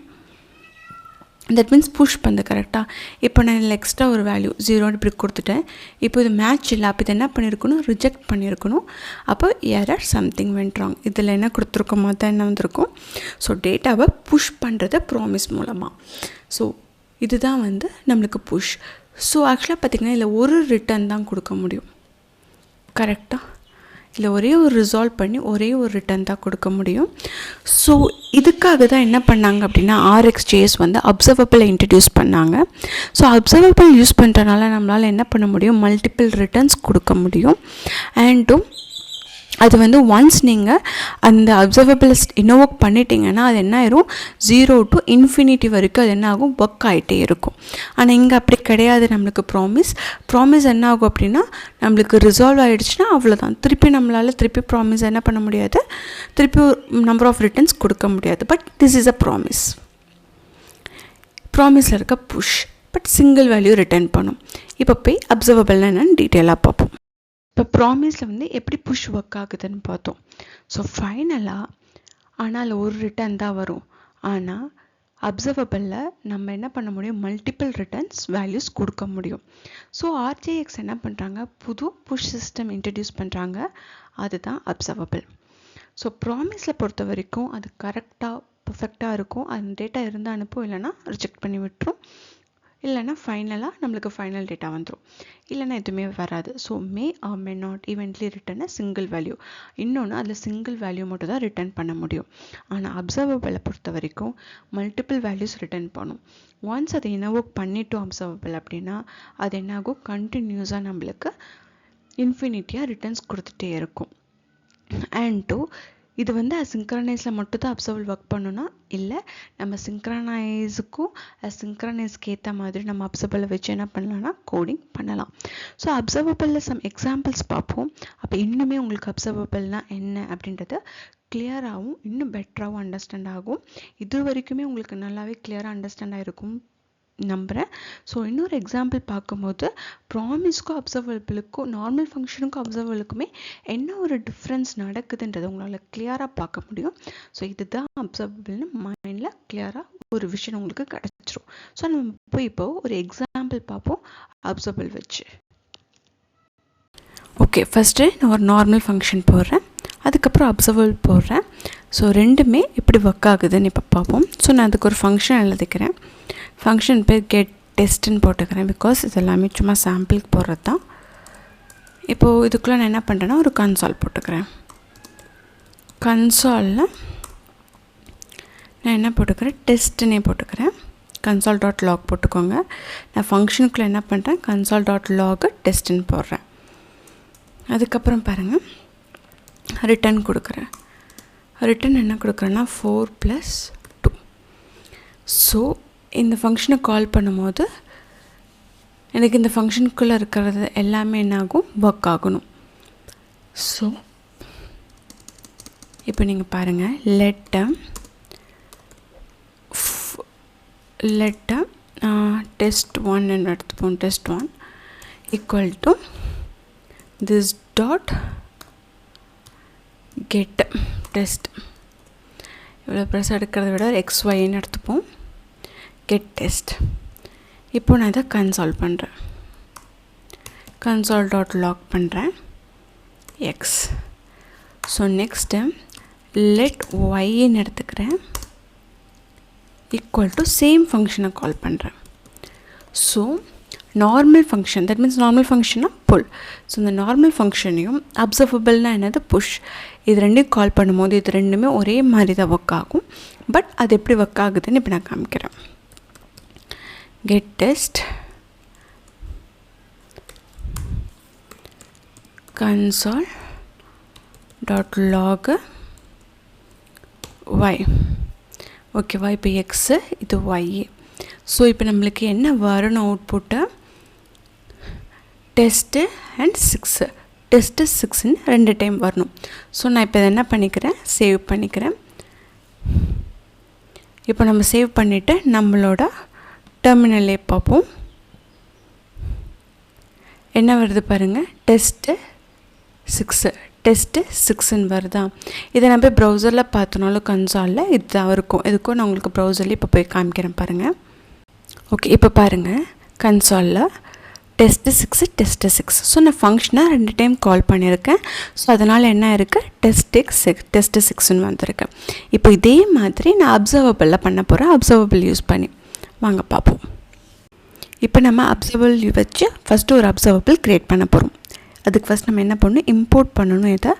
தட் மீன்ஸ் புஷ் பண்ணது கரெக்டாக. இப்போ நான் இதில் எக்ஸ்ட்ரா ஒரு வேல்யூ 0 இப்படி கொடுத்துட்டேன். இப்போ இது மேட்ச் இல்லை, அப்போ இது என்ன பண்ணியிருக்கணும், ரிஜெக்ட் பண்ணியிருக்கணும். அப்போ எரர் சம்திங் வென்ட் ராங். இதில் என்ன கொடுத்துருக்கோமோ தான் என்ன வந்திருக்கும். ஸோ டேட்டாவை புஷ் பண்ணுறது ப்ராமிஸ் மூலமாக. ஸோ இதுதான் வந்து நம்மளுக்கு புஷ். ஸோ ஆக்சுவலாக பார்த்திங்கன்னா இதில் ஒரு ரிட்டர்ன் தான் கொடுக்க முடியும், கரெக்டாக. இல்லை ஒரே ஒரு ரிசால்வ் பண்ணி ஒரே ஒரு ரிட்டர்ன் தான் கொடுக்க முடியும். ஸோ இதுக்காக தான் என்ன பண்ணாங்க அப்படின்னா RxJS வந்து அப்சர்வபிளை இன்ட்ரடியூஸ் பண்ணாங்க. ஸோ அப்சர்வபிள் யூஸ் பண்ணுறனால நம்மளால் என்ன பண்ண முடியும், மல்டிபிள் ரிட்டர்ன்ஸ் கொடுக்க முடியும். அண்டும் அது வந்து ஒன்ஸ் நீங்கள் அந்த அப்சர்வபிள் இனோவோக் பண்ணிட்டீங்கன்னா அது என்ன ஆயிரும், 0 to infinity வரைக்கும் அது என்ன ஆகும், ஒர்க் ஆகிட்டே இருக்கும். ஆனால் இங்கே அப்படி கிடையாது. நம்மளுக்கு ப்ராமிஸ் என்ன ஆகும் அப்படின்னா நம்மளுக்கு ரிசால்வ் ஆகிடுச்சுன்னா அவ்வளோதான். திருப்பி நம்மளால் ப்ராமிஸ் என்ன பண்ண முடியாது, திருப்பி நம்பர் ஆஃப் ரிட்டர்ன்ஸ் கொடுக்க முடியாது. பட் திஸ் இஸ் அ ப்ராமிஸில் இருக்க push, but single value return பண்ணும். இப்போ போய் அப்சர்வபிள்னா என்னென்னு டீட்டெயிலாக பார்ப்போம். இப்போ ப்ராமிஸில் வந்து எப்படி புஷ் ஒர்க் ஆகுதுன்னு பார்த்தோம். ஸோ ஃபைனலாக ஆனால் ஒரு ரிட்டர்ன் தான் வரும். ஆனால் அப்சர்வபிளில் நம்ம என்ன பண்ண முடியும், மல்டிபிள் ரிட்டர்ன்ஸ் வேல்யூஸ் கொடுக்க முடியும். ஸோ RJX என்ன பண்ணுறாங்க, புது புஷ் சிஸ்டம் இன்ட்ரடியூஸ் பண்ணுறாங்க. அதுதான் அப்சர்வபிள். ஸோ ப்ராமிஸில் பொறுத்த வரைக்கும் அது கரெக்டாக பர்ஃபெக்டாக இருக்கும். அந்த டேட்டா இருந்தால் அனுப்பும், இல்லைனா ரிஜெக்ட் பண்ணி விட்டுரும். இல்லைனா ஃபைனலாக நம்மளுக்கு ஃபைனல் டேட்டா வந்துடும், இல்லைனா எதுவுமே வராது. So may or may not eventually return single value. இன்னொன்று அதில் சிங்கிள் வேல்யூ மட்டும் தான் ரிட்டர்ன் பண்ண முடியும். ஆனால் அப்சர்வபிளை பொறுத்த வரைக்கும் மல்டிபிள் வேல்யூஸ் ரிட்டர்ன் பண்ணும். ஒன்ஸ் அதை இனோவோக் பண்ணிட்டோம் அப்சர்வபிள் அப்படின்னா அது என்னாகும், கண்டினியூஸாக நம்மளுக்கு இன்ஃபினிட்டியாக ரிட்டர்ன்ஸ் கொடுத்துட்டே இருக்கும். அண்ட் இது வந்து சிங்க்ரனைஸில் மட்டும் தான் அப்சர்வபிள் ஒர்க் பண்ணணும்னா இல்லை, நம்ம சிங்க்ரனைஸ்க்கு ஏற்ற மாதிரி நம்ம அப்சர்வபிளை வச்சு என்ன பண்ணலாம்னா கோடிங் பண்ணலாம். ஸோ அப்சர்வபிளில் சம் எக்ஸாம்பிள்ஸ் பார்ப்போம். அப்போ இன்னுமே உங்களுக்கு அப்சர்வபிள்னால் என்ன அப்படின்றது கிளியராகவும் இன்னும் பெட்டராகவும் அண்டர்ஸ்டாண்ட் ஆகும். இது வரைக்குமே உங்களுக்கு நல்லாவே கிளியராக அண்டர்ஸ்டாண்ட் ஆகிருக்கும் நம்புகிறேன். ஸோ இன்னொரு எக்ஸாம்பிள் பார்க்கும்போது ப்ராமிஸ்க்கும் அப்சர்வபிளுக்கும் நார்மல் ஃபங்க்ஷனுக்கும் அப்சர்வபிளுக்குமே என்ன ஒரு டிஃப்ரென்ஸ் நடக்குதுன்றது உங்களால் கிளியராக பார்க்க முடியும். ஸோ இதுதான் அப்சர்வபிள்னு மைண்டில் கிளியராக ஒரு விஷயம் உங்களுக்கு கிடச்சிரும். ஸோ நம்ம போய் இப்போ ஒரு எக்ஸாம்பிள் பார்ப்போம் அப்சர்வபிள் வச்சு. ஓகே, ஃபஸ்ட்டு நான் ஒரு நார்மல் ஃபங்க்ஷன் போடுறேன், அதுக்கப்புறம் அப்சர்வபிள் போடுறேன். ஸோ ரெண்டுமே எப்படி ஒர்க் ஆகுதுன்னு இப்போ பார்ப்போம். ஸோ நான் அதுக்கு ஒரு ஃபங்க்ஷன் எழுதிக்கிறேன். ஃபங்க்ஷன் பேர் கெட் டெஸ்ட்டுன்னு போட்டுக்கிறேன். பிகாஸ் இது எல்லாமே சும்மா சாம்பிளுக்கு போடுறது தான். இப்போது இதுக்குள்ளே நான் என்ன பண்ணுறேன்னா ஒரு கன்சால் போட்டுக்கிறேன். கன்சாலில் நான் என்ன போட்டுக்கிறேன், டெஸ்ட்டுன்னே போட்டுக்கிறேன். console.log போட்டுக்கோங்க. நான் ஃபங்க்ஷனுக்குள்ளே என்ன பண்ணுறேன், console.log டெஸ்ட்டுன்னு போடுறேன். அதுக்கப்புறம் பாருங்கள் ரிட்டர்ன் கொடுக்குறேன். ரிட்டர்ன் என்ன கொடுக்குறேன்னா 4+2. ஸோ இந்த ஃபங்க்ஷனை கால் பண்ணும்போது எனக்கு இந்த ஃபங்க்ஷனுக்குள்ளே இருக்கிறது எல்லாமே என்னாகும், ஒர்க் ஆகணும். ஸோ இப்போ நீங்கள் பாருங்கள், லெட்டை test1 என்று எடுத்துப்போம். test1 equal to this dot get test. இவ்வளோ ப்ரெஸ் எடுக்கிறத விட XYன்னு எடுத்துப்போம். Get test. இப்போ நான் இதை கன்சால் பண்ணுறேன். console.log பண்ணுறேன் X. ஸோ நெக்ஸ்ட்டு லெட் Yன்னு எடுத்துக்கிறேன். ஈக்குவல் டு சேம் ஃபங்க்ஷனை கால் பண்ணுறேன். So normal function, that means normal ஃபங்க்ஷன்னா புல். ஸோ இந்த நார்மல் ஃபங்க்ஷனையும் அப்சர்வபிள்னால் என்னது புஷ், இது ரெண்டையும் கால் பண்ணும்போது இது ரெண்டுமே ஒரே மாதிரி தான் ஒர்க் ஆகும். பட் அது எப்படி ஒர்க் ஆகுதுன்னு இப்போ நான் காமிக்கிறேன். get test console.log y. ஓகேவா, இப்போ எக்ஸு இது ஒய். ஸோ இப்போ நம்மளுக்கு என்ன வரணும் அவுட்புட்டு, டெஸ்ட்டு அண்ட் 6. டெஸ்ட்டு 6ன்னு 2 டைம் வரணும். ஸோ நான் இப்போ என்ன பண்ணிக்கிறேன், சேவ் பண்ணிக்கிறேன். இப்போ நம்ம சேவ் பண்ணிவிட்டு நம்மளோட டெர்மினல்லே பார்ப்போம். என்ன வருது பாருங்கள், டெஸ்ட்டு 6ன்னு வருதா. இதை நான் போய் ப்ரௌசரில் பார்த்தனாலும் கன்சாலில் இதுதான் இருக்கும். இதுக்கும் நான் உங்களுக்கு ப்ரௌசரில் இப்போ போய் காமிக்கிறேன் பாருங்கள். ஓகே, இப்போ பாருங்கள் கன்சாலில் டெஸ்ட்டு 6. ஸோ நான் ஃபங்க்ஷனை 2 டைம் கால் பண்ணியிருக்கேன். ஸோ அதனால் என்ன இருக்குது, டெஸ்ட்டு 6ன்னு வந்திருக்கு. இப்போ இதே மாதிரி நான் அப்சர்வபிளில் பண்ண போகிறேன். அப்சர்வபிள் யூஸ் பண்ணி வாங்க பார்ப்போம். இப்போ நம்ம அப்சர்வபிள் வச்சு ஃபஸ்ட்டு ஒரு அப்சர்வபிள் க்ரியேட் பண்ண போகிறோம். அதுக்கு ஃபஸ்ட் நம்ம என்ன பண்ணணும், இம்போர்ட் பண்ணணும் இதை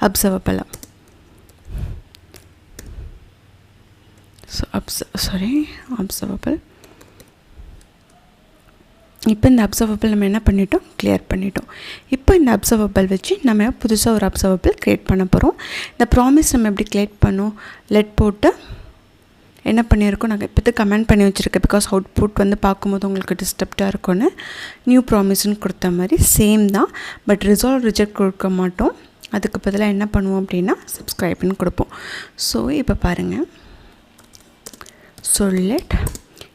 அப்சர்வபிளை. So observable. இப்போ இந்த அப்சர்வபிள் நம்ம என்ன பண்ணிட்டோம், கிளியர் பண்ணிட்டோம். இப்போ இந்த அப்சர்வபிள் வச்சு நம்ம புதுசாக ஒரு அப்சர்வபிள் க்ரியேட் பண்ண போகிறோம். இந்த ப்ராமிஸ் நம்ம எப்படி க்ரியேட் பண்ணோம், லெட் போட்டு என்ன பண்ணியிருக்கோம், நாங்கள் இப்போது கமெண்ட் பண்ணி வச்சுருக்கேன். பிகாஸ் அவுட்புட் வந்து பார்க்கும்போது உங்களுக்கு டிஸ்டர்ப்டாக இருக்கும்னு நியூ ப்ராமிஸ்ன்னு கொடுத்த மாதிரி சேம் தான். பட் ரிசால்வ் ரிஜெக்ட் கொடுக்க மாட்டோம். அதுக்கு பதிலாக என்ன பண்ணுவோம் அப்படின்னா சப்ஸ்கிரைப்னு கொடுப்போம். ஸோ இப்போ பாருங்கள், லெட்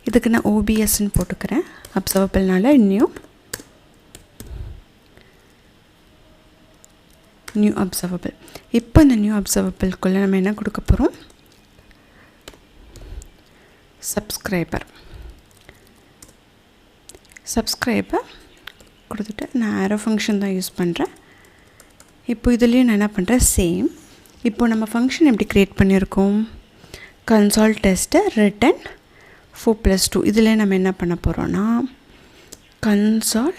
இதுக்கு நான் ஓபிஎஸ்ன்னு போட்டுக்கிறேன். அப்சர்வபிள்னால நியூ அப்சர்வபிள். இப்போ இந்த நியூ அப்சர்வபிள்குள்ளே நம்ம என்ன கொடுக்க போகிறோம், சப்ஸ்கிரைபர் கொடுத்துட்டு நான் ஆரோ ஃபங்க்ஷன் தான் யூஸ் பண்ணுறேன். இப்போ இதுலேயும் நான் என்ன பண்ணுறேன், சேம். இப்போ நம்ம ஃபங்க்ஷன் எப்படி க்ரியேட் பண்ணியிருக்கோம், கன்சால் டெஸ்ட்டு ரிட்டன் 4+2. இதில் நம்ம என்ன பண்ண போகிறோன்னா Kansal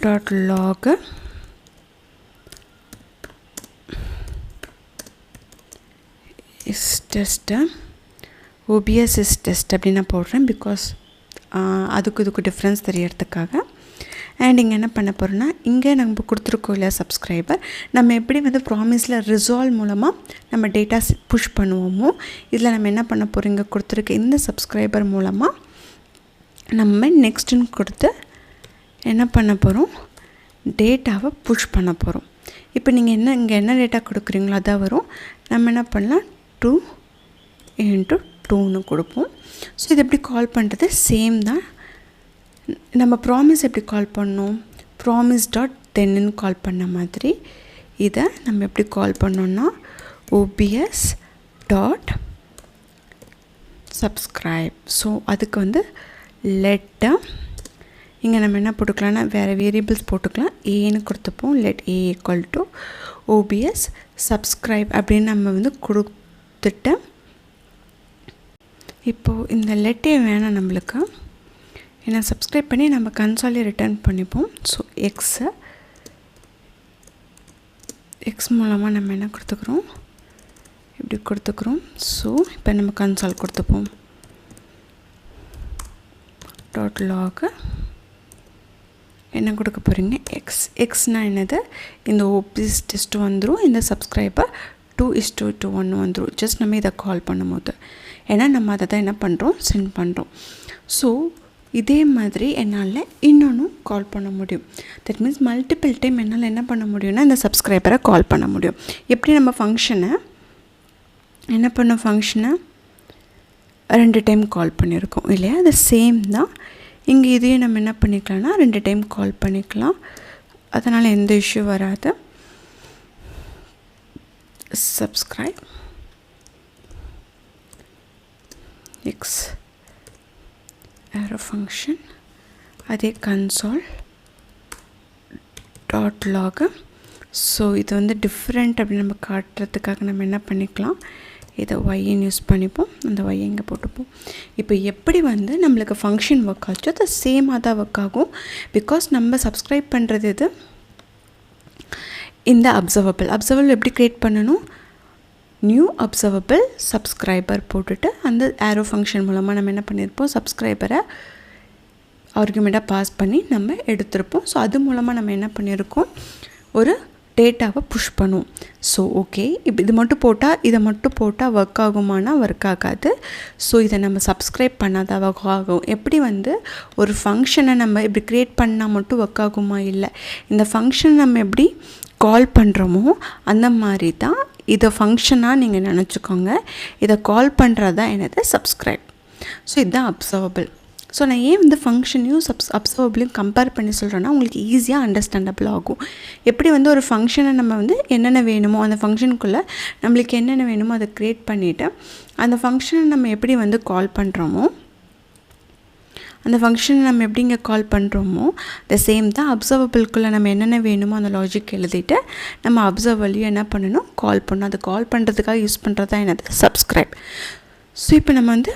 dot log is test OBS is test அப்படின்னு நான் போடுறேன். பிகாஸ் அதுக்கு இதுக்கு டிஃப்ரென்ஸ் தெரியறதுக்காக. அண்ட் இங்கே என்ன பண்ண போகிறோன்னா, இங்கே நம்ம கொடுத்துருக்கோம் இல்லையா சப்ஸ்கிரைபர், நம்ம எப்படி வந்து ப்ராமிஸில் ரிசால்வ் மூலமாக நம்ம டேட்டாஸ் புஷ் பண்ணுவோமோ, இதில் நம்ம என்ன பண்ண போகிறோம், இங்கே கொடுத்துருக்க இந்த சப்ஸ்கிரைபர் மூலமாக நம்ம நெக்ஸ்ட்டுன்னு கொடுத்து என்ன பண்ண போகிறோம், டேட்டாவை புஷ் பண்ண போகிறோம். இப்போ நீங்கள் இங்கே என்ன டேட்டா கொடுக்குறீங்களோ அதான் வரும். நம்ம என்ன பண்ணலாம், 2 × 2ன்னு கொடுப்போம். ஸோ இது எப்படி கால் பண்ணுறது, சேம் தான். நம்ம ப்ராமிஸ் எப்படி கால் பண்ணோம், ப்ராமிஸ் டாட் தென்னு கால் பண்ண மாதிரி இதை நம்ம எப்படி கால் பண்ணோன்னா OBS டாட் சப்ஸ்கிரைப். ஸோ அதுக்கு வந்து லெட்டை இங்கே நம்ம என்ன போட்டுக்கலாம்னா வேறு வேரியபிள்ஸ் போட்டுக்கலாம். ஏன்னு கொடுத்துப்போம். லெட் A = OBS சப்ஸ்கிரைப் அப்படின்னு நம்ம வந்து கொடுத்துட்டு, இப்போது இந்த லெட்டே வேணாம் நம்மளுக்கு, ஏன்னா சப்ஸ்கிரைப் பண்ணி நம்ம கன்சாலே ரிட்டர்ன் பண்ணிப்போம். ஸோ எக்ஸ் மூலமாக நம்ம என்ன கொடுத்துக்கிறோம், இப்படி கொடுத்துக்கிறோம். ஸோ இப்போ நம்ம கன்சால் கொடுத்துப்போம். டாட் லாக் என்ன கொடுக்க போகிறீங்க, எக்ஸ்னால் என்னது, இந்த OBS டெஸ்ட் வந்துடும், இந்த சப்ஸ்கிரைபர் 2:1 வந்துடும். ஜஸ்ட் நம்ம இதை கால் பண்ணும்போது, ஏன்னா நம்ம அதை தான் என்ன பண்ணுறோம், சென்ட் பண்ணுறோம். ஸோ இதே மாதிரி என்னால் இன்னொன்றும் கால் பண்ண முடியும். தட் மீன்ஸ் மல்டிபிள் டைம் என்னால் என்ன பண்ண முடியும்னா இந்த சப்ஸ்கிரைபரை கால் பண்ண முடியும். எப்படி நம்ம ஃபங்க்ஷனை என்ன பண்ணோம், ஃபங்க்ஷனை 2 டைம் கால் பண்ணியிருக்கோம் இல்லையா, அது சேம் தான். இங்கே இதையும் நம்ம என்ன பண்ணிக்கலாம்னா 2 டைம் கால் பண்ணிக்கலாம். அதனால் எந்த இஷ்யூ வராது. சப்ஸ்கிரைப் எக்ஸ் arrow ஃபங்க்ஷன், அதே கன்சால் டாட் லாக். ஸோ இது வந்து டிஃப்ரெண்ட் அப்படின்னு நம்ம காட்டுறதுக்காக நம்ம என்ன பண்ணிக்கலாம், இதை ஒய்ன்னு யூஸ் பண்ணிப்போம். அந்த ஒய் இங்கே போட்டுப்போம். இப்போ எப்படி வந்து நம்மளுக்கு ஃபங்க்ஷன் ஒர்க் ஆச்சோ அது சேமாக தான் ஒர்க் ஆகும். பிகாஸ் நம்ம சப்ஸ்கிரைப் பண்ணுறது இது இந்த அப்சர்வபிள் எப்படி க்ரியேட் பண்ணணும், நியூ அப்சர்வபிள் சப்ஸ்கிரைபர் போட்டுட்டு அந்த ஆரோ ஃபங்க்ஷன் மூலமாக நம்ம என்ன பண்ணியிருப்போம், சப்ஸ்கிரைபரை ஆர்குமெண்ட்டாக பாஸ் பண்ணி நம்ம எடுத்திருப்போம். ஸோ அது மூலமாக நம்ம என்ன பண்ணியிருக்கோம், ஒரு டேட்டாவை புஷ் பண்ணுவோம். ஸோ ஓகே, இப்போ இதை மட்டும் போட்டால் ஒர்க் ஆகுமானா ஒர்க் ஆகாது. ஸோ இதை நம்ம சப்ஸ்கிரைப் பண்ணாதான் ஒர்க் ஆகும். எப்படி வந்து ஒரு ஃபங்க்ஷனை நம்ம இப்படி க்ரியேட் பண்ணால் மட்டும் ஒர்க் ஆகுமா, இல்லை இந்த ஃபங்க்ஷன் நம்ம எப்படி கால் பண்ணுறோமோ அந்த மாதிரி தான் இதை ஃபங்க்ஷனாக நீங்கள் நினச்சிக்கோங்க. இதை கால் பண்ணுறது தான் என்னது, சப்ஸ்கிரைப். ஸோ இதுதான் அப்சர்வபிள். ஸோ நான் ஏன் வந்து ஃபங்க்ஷனையும் அப்சர்வபிளையும் கம்பேர் பண்ணி சொல்கிறேன்னா உங்களுக்கு ஈஸியாக அண்டர்ஸ்டாண்டபிள் ஆகும். எப்படி வந்து ஒரு ஃபங்க்ஷனை நம்ம வந்து என்னென்ன வேணுமோ அந்த ஃபங்க்ஷனுக்குள்ளே நம்மளுக்கு என்னென்ன வேணுமோ அதை க்ரியேட் பண்ணிவிட்டு அந்த ஃபங்க்ஷனை நம்ம எப்படி வந்து கால் பண்ணுறோமோ, அந்த ஃபங்க்ஷனை நம்ம எப்படி இங்கே கால் பண்ணுறோமோ த சேம் தான் அப்சர்வபிள்குள்ளே நம்ம என்னென்ன வேணுமோ அந்த லாஜிக் எழுதிட்டு நம்ம அப்சர்வபிளையும் என்ன பண்ணணும், கால் பண்ணணும். அது கால் பண்ணுறதுக்காக யூஸ் பண்ணுறது தான் என்னது, சப்ஸ்கிரைப். ஸோ இப்போ நம்ம வந்து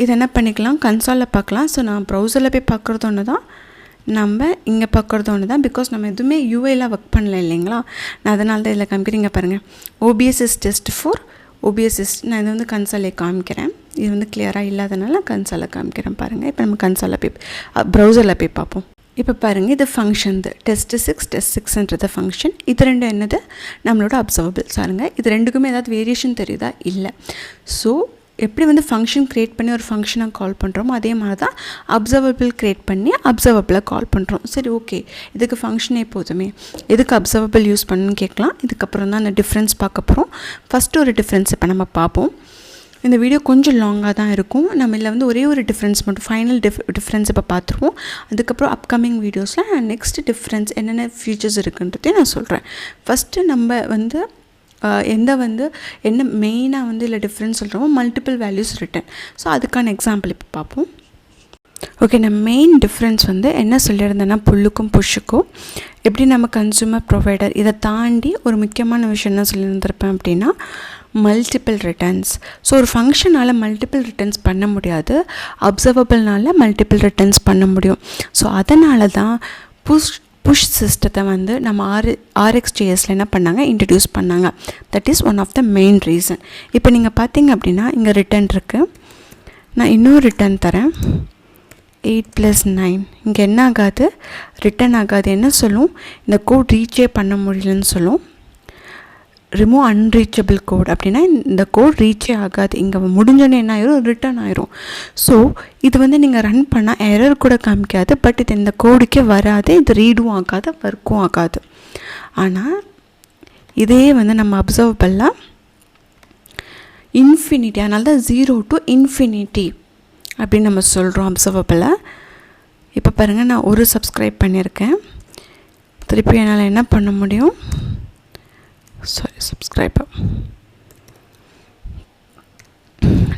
இதை என்ன பண்ணிக்கலாம், கன்சாலில் பார்க்கலாம். ஸோ நான் ப்ரௌசரில் போய் பார்க்குறது ஒன்று தான், நம்ம இங்கே பார்க்குறது ஒன்று தான், பிகாஸ் நம்ம எதுவுமே யூஐயில் ஒர்க் பண்ணல இல்லைங்களா. நான் அதனால தான் இதில் காமிக்கிறீங்க பாருங்கள். OBS test for OBS. நான் இது வந்து கன்சோலை காமிக்கிறேன். இது வந்து கிளியராக இல்லாதனால கன்சோலை காமிக்கிறேன் பாருங்கள். இப்போ நம்ம கன்சோலை போய் ப்ரௌசரில் போய் பார்ப்போம். இப்போ பாருங்கள், இது ஃபங்க்ஷன் test6 ஃபங்க்ஷன். இது ரெண்டும் என்னது, நம்மளோட அப்சர்வபிள். சாருங்க, இது ரெண்டுக்குமே ஏதாவது வேரியேஷன் தெரியுதா? இல்லை. ஸோ எப்படி வந்து ஃபங்க்ஷன் க்ரியேட் பண்ணி ஒரு ஃபங்க்ஷனை கால் பண்ணுறோமோ அதே மாதிரி தான் அப்சர்வபிள் க்ரியேட் பண்ணி அப்சர்வபிளை கால் பண்ணுறோம். சரி, ஓகே, இதுக்கு ஃபங்க்ஷனே போதுமே, எதுக்கு அப்சர்வபிள் யூஸ் பண்ணணும்னு கேட்கலாம். இதுக்கப்புறம் தான் அந்த டிஃப்ரென்ஸ் பார்க்க போகிறோம். ஃபஸ்ட்டு ஒரு டிஃப்ரென்ஸ் இப்போ நம்ம பார்ப்போம். இந்த வீடியோ கொஞ்சம் லாங்காக தான் இருக்கும். நம்ம இதில் வந்து ஒரே ஒரு டிஃப்ரென்ஸ் மட்டும், ஃபைனல் டிஃப்ரென்ஸ் இப்போ பார்த்துருவோம். அதுக்கப்புறம் அப்கமிங் வீடியோஸில் நான் நெக்ஸ்ட் டிஃப்ரென்ஸ் என்னென்ன ஃபீச்சர்ஸ் இருக்குன்றதையும் நான் சொல்கிறேன். ஃபஸ்ட்டு நம்ம வந்து என்ன மெயினாக வந்து இல்லை டிஃப்ரென்ஸ் சொல்கிறோமோ மல்டிபிள் வேல்யூஸ் ரிட்டன். ஸோ அதுக்கான எக்ஸாம்பிள் இப்போ பார்ப்போம். ஓகே, நான் மெயின் டிஃப்ரென்ஸ் வந்து என்ன சொல்லியிருந்தேன்னா புல்லுக்கும் புஷ்ஷுக்கும் எப்படி நம்ம கன்சூமர் ப்ரொவைடர் இதை தாண்டி ஒரு முக்கியமான விஷயம் என்ன சொல்லியிருந்திருப்பேன் அப்படின்னா மல்டிபிள் ரிட்டர்ன்ஸ். ஸோ ஒரு ஃபங்க்ஷனால் மல்டிபிள் ரிட்டர்ன்ஸ் பண்ண முடியாது, அப்சர்வபிள்னால மல்டிபிள் ரிட்டர்ன்ஸ் பண்ண முடியும். ஸோ அதனால தான் புஷ் சிஸ்டத்தை வந்து நம்ம RxJSல என்ன பண்ணாங்க, இன்ட்ரடியூஸ் பண்ணாங்க. That is one of the main reason. இப்போ நீங்கள் பார்த்தீங்க அப்படின்னா இங்கே ரிட்டர்ன் இருக்குது. நான் இன்னொரு ரிட்டர்ன் தரேன், 8 + 9. இங்கே என்ன ஆகாது, ரிட்டர்ன் ஆகாது. என்ன சொல்லும், இந்த கோட் ரீச்சே பண்ண முடியலன்னு சொல்லும். ரிமூவ் அன்ரீச்சபிள் கோட் அப்படின்னா இந்த கோட் ரீச்சே ஆகாது. இங்கே முடிஞ்சோன்னே என்ன ஆயிரும், ரிட்டர்ன் ஆயிரும். ஸோ இது வந்து நீங்கள் ரன் பண்ணால் எரர் கூட காமிக்காது, பட் இது இந்த கோடுக்கே வராது, இது ரீடும் ஆகாது, ஒர்க்கும் ஆகாது. ஆனால் இதே வந்து நம்ம அப்சர்வபிளில் இன்ஃபினிட்டி, அதனால தான் 0 to infinity அப்படின்னு நம்ம சொல்கிறோம் அப்சர்வபிளில். இப்போ பாருங்கள், நான் ஒரு சப்ஸ்கிரைப் பண்ணியிருக்கேன். திருப்பி என்னால் என்ன பண்ண முடியும், subscriber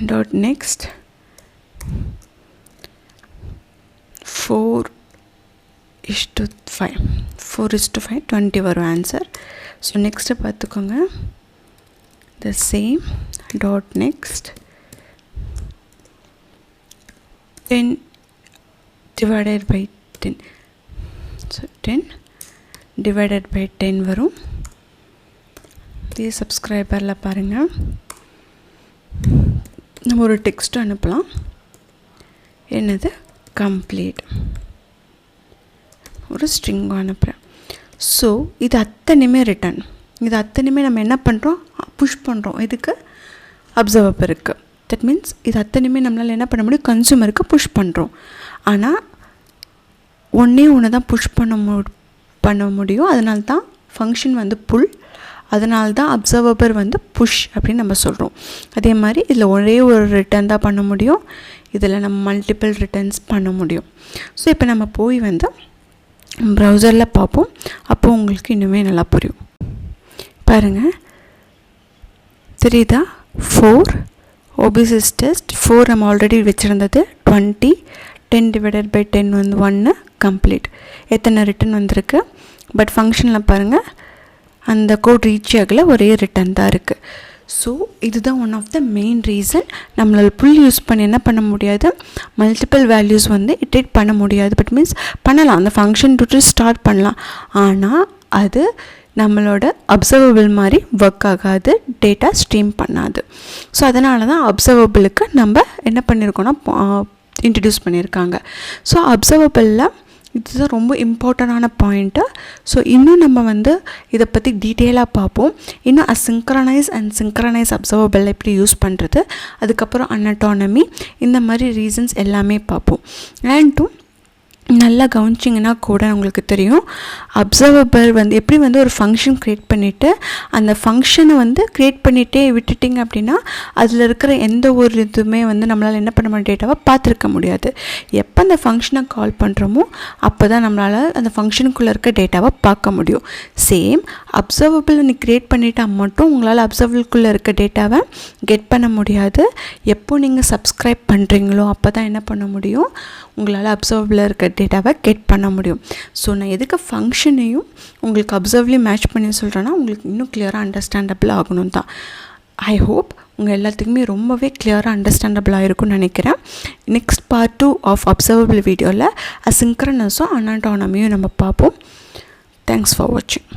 dot next 4:5 20 வரும் ஆன்சர். ஸோ நெக்ஸ்ட்டு பார்த்துக்கோங்க, the same dot next 10 divided by 10. So 10 divided by 10 வரும். இதே சப்ஸ்கிரைபரில் பாருங்கள், நம்ம ஒரு டெக்ஸ்ட் அனுப்பலாம். என்னது, கம்ப்ளீட், ஒரு ஸ்ட்ரிங் அனுப்புகிறேன். ஸோ இது அத்தனையுமே ரிட்டன், இது அத்தனையுமே நம்ம என்ன பண்ணுறோம், புஷ் பண்ணுறோம். இதுக்கு அப்சர்வபிள் இருக்குது. தட் மீன்ஸ் இது அத்தனையுமே நம்மளால் என்ன பண்ண முடியும், கன்சூமருக்கு புஷ் பண்ணுறோம். ஆனால் ஒன்று தான் புஷ் பண்ண முடியும். அதனால தான் ஃபங்க்ஷன் வந்து புல், அதனால தான் அப்சர்வபிள் வந்து புஷ் அப்படின்னு நம்ம சொல்கிறோம். அதே மாதிரி இதில் ஒரே ஒரு ரிட்டர்ன் தான் பண்ண முடியும், இதில் நம்ம மல்டிபிள் ரிட்டர்ன்ஸ் பண்ண முடியும். ஸோ இப்போ நம்ம போய் வந்து ப்ரௌசரில் பார்ப்போம், அப்போது உங்களுக்கு இன்னுமே நல்லா புரியும். பாருங்கள், தெரியுதா, 4 OBS டெஸ்ட் 4 நம்ம ஆல்ரெடி வச்சுருந்தது 20, 10 divided by 10 வந்து 1 கம்ப்ளீட். எத்தனை ரிட்டன் வந்திருக்கு, பட் ஃபங்க்ஷனில் பாருங்கள் அந்த கோட் ரீச் ஆகலை, ஒரே ரிட்டன் தான் இருக்குது. ஸோ இதுதான் one of the main reason நம்மளால் புல் யூஸ் பண்ணி என்ன பண்ண முடியாது, மல்டிபிள் வேல்யூஸ் வந்து இட்ரேட் பண்ண முடியாது. பட் மீன்ஸ் பண்ணலாம், அந்த ஃபங்க்ஷன் டு ஸ்டார்ட் பண்ணலாம், ஆனால் அது நம்மளோட அப்சர்வபிள் மாதிரி ஒர்க் ஆகாது, டேட்டா ஸ்ட்ரீம் பண்ணாது. ஸோ அதனால தான் அப்சர்வபிளுக்கு நம்ம என்ன பண்ணியிருக்கோன்னா இன்ட்ரடியூஸ் பண்ணியிருக்காங்க. ஸோ அப்சர்வபிளில் இதுதான் ரொம்ப இம்பார்ட்டண்டான பாயிண்ட்டு. ஸோ இன்னும் நம்ம வந்து இதை பற்றி டீட்டெயிலாக பார்ப்போம். இன்னும் அசிங்க்ரனைஸ் அண்ட் சிங்க்ரனைஸ் அப்சர்வபிள் எப்படி யூஸ் பண்ணுறது, அதுக்கப்புறம் அனட்டானமி, இந்த மாதிரி ரீசன்ஸ் எல்லாமே பார்ப்போம். அண்டும் நல்லா கவனிச்சிங்கன்னா கூட உங்களுக்கு தெரியும், அப்சர்வபிள் வந்து எப்படி வந்து ஒரு ஃபங்க்ஷன் க்ரியேட் பண்ணிவிட்டு அந்த ஃபங்க்ஷனை வந்து க்ரியேட் பண்ணிகிட்டே விட்டுட்டிங்க அப்படின்னா அதில் இருக்கிற எந்த ஒரு இதுவுமே வந்து நம்மளால் என்ன பண்ண முடியும், டேட்டாவை பார்த்துருக்க முடியாது. எப்போ அந்த ஃபங்க்ஷனை கால் பண்ணுறோமோ அப்போ தான் நம்மளால் அந்த ஃபங்க்ஷனுக்குள்ளே இருக்க டேட்டாவை பார்க்க முடியும். சேம் அப்சர்வபிள் நீ க்ரியேட் பண்ணிட்டால் மட்டும் உங்களால் அப்சர்வபிள்குள்ளே இருக்க டேட்டாவை கெட் பண்ண முடியாது. எப்போ நீங்கள் சப்ஸ்கிரைப் பண்ணுறீங்களோ அப்போ தான் என்ன பண்ண முடியும், உங்களால் அப்சர்வபிளில் இருக்க டேட்டாவை கெட் பண்ண முடியும். ஸோ நான் எதுக்கு ஃபங்க்ஷனையும் உங்களுக்கு அப்சர்வ்லேயும் மேட்ச் பண்ணி சொல்கிறேன்னா உங்களுக்கு இன்னும் கிளியராக அண்டர்ஸ்டாண்டபிள் ஆகணும் தான். ஐ ஹோப் உங்கள் எல்லாத்துக்குமே ரொம்பவே கிளியராக அண்டர்ஸ்டாண்டபிளாக இருக்கும்னு நினைக்கிறேன். நெக்ஸ்ட் பார்ட் 2 ஆஃப் அப்சர்வபிள் வீடியோவில் அசிங்க்ரனஸும் அனாட்டானமியும் நம்ம பார்ப்போம். தேங்க்ஸ் ஃபார் வாட்சிங்.